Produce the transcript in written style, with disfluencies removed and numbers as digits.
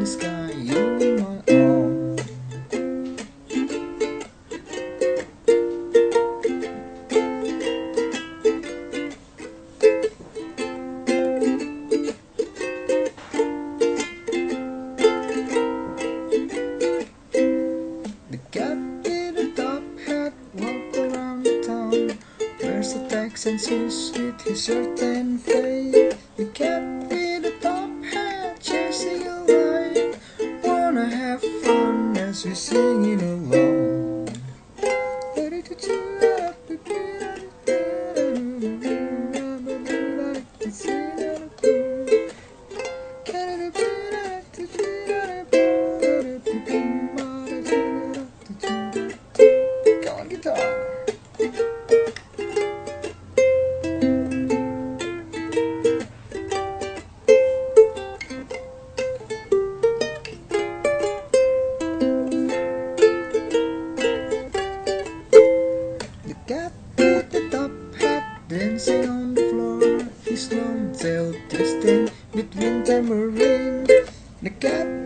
the sky, you in my arms. The cat with the top hat walked around town, wears a Texan shoes with his shirt and fade. The cat with the top hat chasing a light, wanna have fun as we singing along. Kawan kita. The cat with the top hat dancing on the floor, his long tail twisting between tambourine. The cat